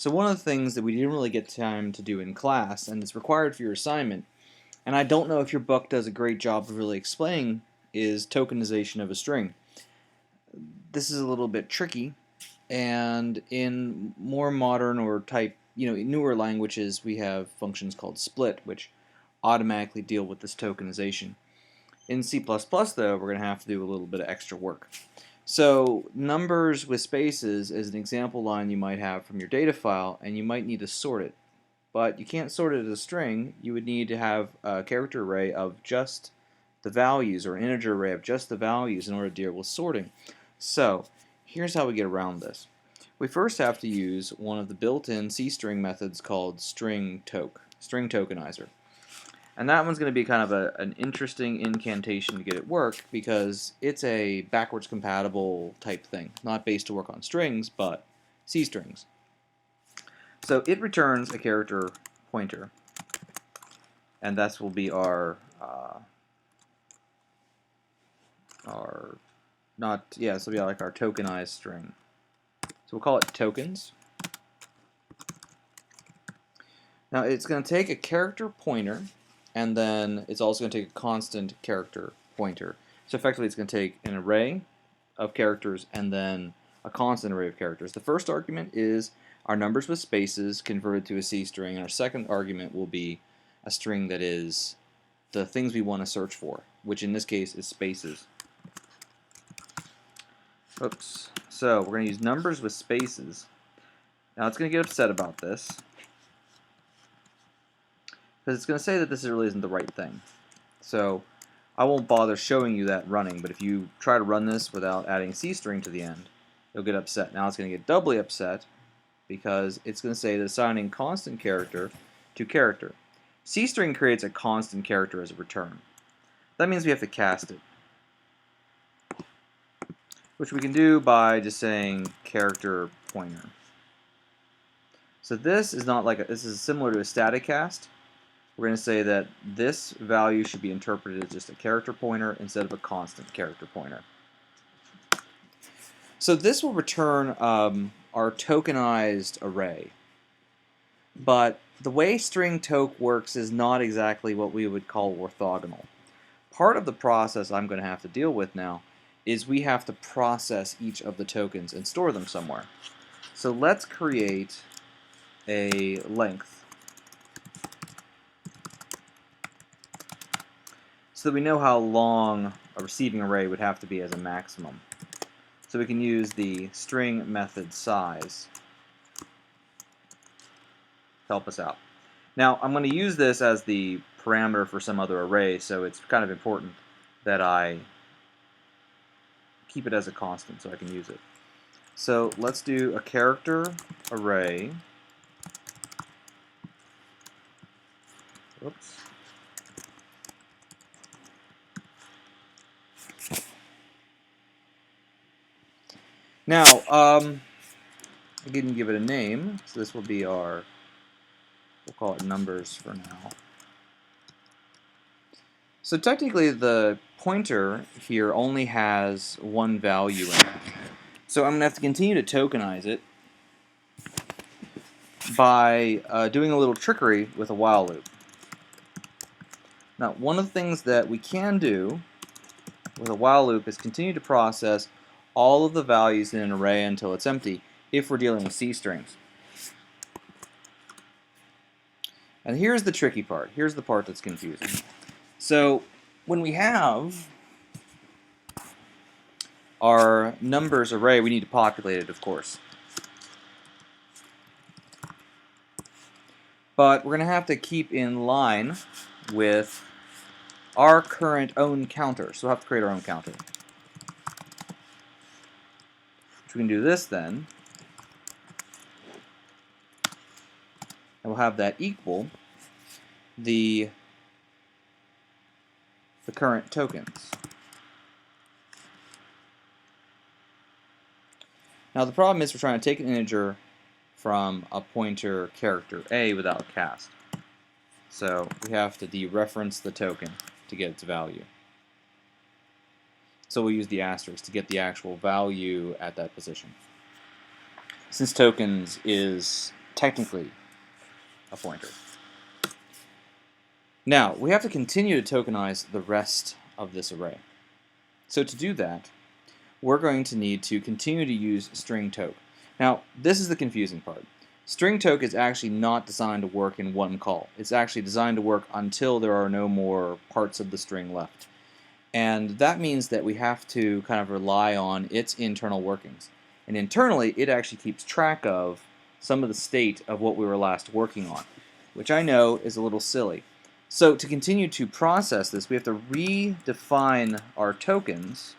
So one of the things that we didn't really get time to do in class, and it's required for your assignment, and I don't know if your book does a great job of really explaining, is tokenization of a string. This is a little bit tricky, and in more modern or newer languages, we have functions called split, which automatically deal with this tokenization. In C++, though, we're going to have to do a little bit of extra work. So numbers with spaces is an example line you might have from your data file, and you might need to sort it. But you can't sort it as a string. You would need to have a character array of just the values, or an integer array of just the values, in order to deal with sorting. So here's how we get around this. We first have to use one of the built-in C-string methods called string tokenizer. And that one's going to be kind of an interesting incantation to get it work, because it's a backwards compatible type thing, not based to work on strings, but C strings. So it returns a character pointer, and that will be our this will be like our tokenized string. So we'll call it tokens. Now it's going to take a character pointer, and then it's also going to take a constant character pointer. So effectively it's going to take an array of characters and then a constant array of characters. The first argument is our numbers with spaces converted to a C string, and our second argument will be a string that is the things we want to search for, which in this case is spaces. Oops. So we're going to use numbers with spaces. Now it's going to get upset about this, because it's going to say that this really isn't the right thing. So I won't bother showing you that running, but if you try to run this without adding C string to the end, you'll get upset. Now it's going to get doubly upset, because it's going to say that assigning constant character to character. C string creates a constant character as a return. That means we have to cast it, which we can do by just saying character pointer. So this is not like this is similar to a static cast. We're going to say that this value should be interpreted as just a character pointer instead of a constant character pointer. So this will return our tokenized array. But the way string toke works is not exactly what we would call orthogonal. Part of the process I'm going to have to deal with now is we have to process each of the tokens and store them somewhere. So let's create a length, so that we know how long a receiving array would have to be as a maximum. So we can use the string method size to help us out. Now I'm going to use this as the parameter for some other array, so it's kind of important that I keep it as a constant so I can use it. So let's do a character array. Oops. Now, I didn't give it a name, so this will be our, we'll call it numbers for now. So technically the pointer here only has one value in it. So I'm going to have to continue to tokenize it by doing a little trickery with a while loop. Now, one of the things that we can do with a while loop is continue to process all of the values in an array until it's empty, if we're dealing with C strings. And here's the tricky part. Here's the part that's confusing. So when we have our numbers array, we need to populate it, of course. But we're going to have to keep in line with our current own counter. So we'll have to create our own counter. Which we can do this then. And we'll have that equal the current tokens. Now the problem is we're trying to take an integer from a pointer character A without cast. So we have to dereference the token to get its value. So we'll use the asterisk to get the actual value at that position. Since tokens is technically a pointer. Now, we have to continue to tokenize the rest of this array. So to do that, we're going to need to continue to use string toke. Now, this is the confusing part. String toke is actually not designed to work in one call. It's actually designed to work until there are no more parts of the string left. And that means that we have to kind of rely on its internal workings. And internally, it actually keeps track of some of the state of what we were last working on, which I know is a little silly. So to continue to process this, we have to redefine our tokens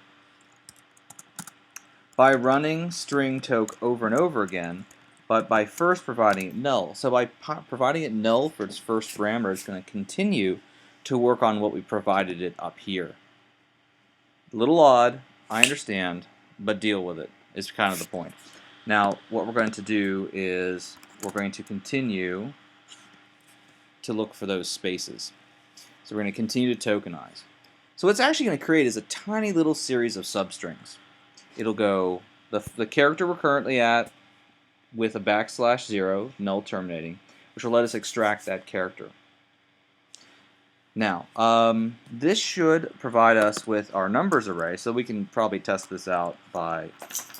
by running string toke over and over again, but by first providing it null. So by providing it null for its first parameter, it's going to continue to work on what we provided it up here. A little odd, I understand, but deal with it is kind of the point. Now, what we're going to do is we're going to continue to look for those spaces. So we're going to continue to tokenize. So what's actually going to create is a tiny little series of substrings. It'll go the character we're currently at with a \0, null terminating, which will let us extract that character. Now, this should provide us with our numbers array, so we can probably test this out by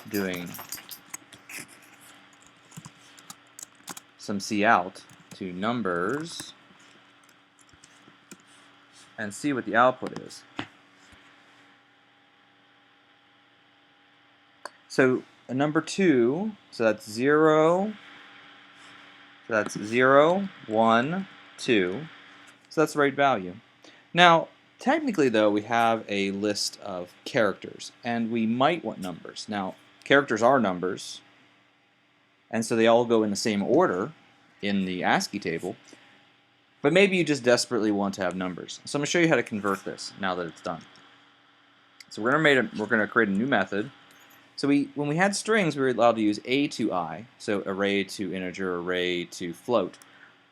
doing some cout to numbers and see what the output is. So a number 2, so that's 0, so that's 0, 1, 2, so that's the right value. Now, technically though, we have a list of characters, and we might want numbers. Now, characters are numbers, and so they all go in the same order in the ASCII table, but maybe you just desperately want to have numbers. So I'm going to show you how to convert this now that it's done. So we're going to create a new method. So when we had strings, we were allowed to use a to I, so array to integer, array to float,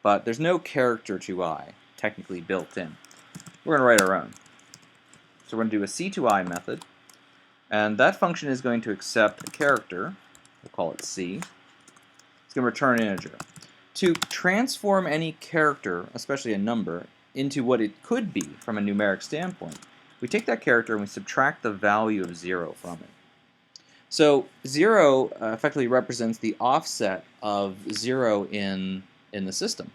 but there's no character to I technically built in. We're going to write our own. So we're going to do a c to I method, and that function is going to accept a character. We'll call it c. It's going to return an integer. To transform any character, especially a number, into what it could be from a numeric standpoint, we take that character and we subtract the value of 0 from it. So 0 effectively represents the offset of 0 in the system.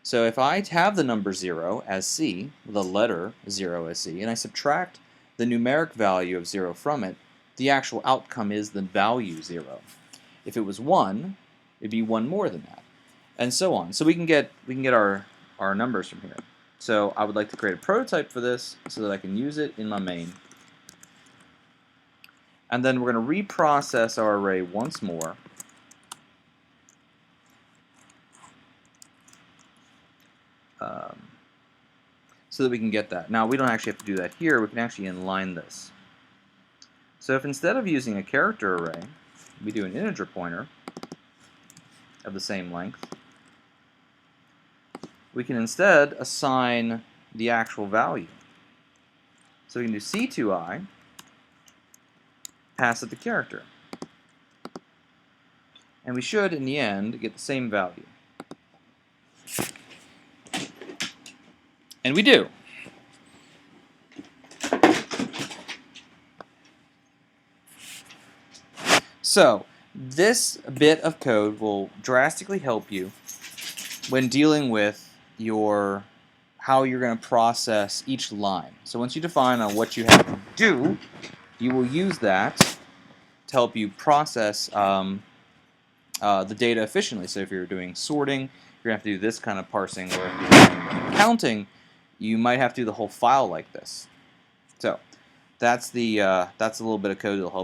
So if I have the number 0 as c, the letter 0 as c, and I subtract the numeric value of 0 from it, the actual outcome is the value 0. If it was 1, it'd be 1 more than that, and so on. So we can get our numbers from here. So I would like to create a prototype for this so that I can use it in my main. And then we're going to reprocess our array once more. So that we can get that. Now, we don't actually have to do that here. We can actually inline this. So if instead of using a character array, we do an integer pointer of the same length, we can instead assign the actual value. So we can do c to I, pass it the character. And we should, in the end, get the same value. And we do. So, this bit of code will drastically help you when dealing with how you're going to process each line. So once you define on what you have to do, you will use that to help you process the data efficiently. So if you're doing sorting, you're going to have to do this kind of parsing, or if you're doing counting, you might have to do the whole file like this. So that's a little bit of code that'll help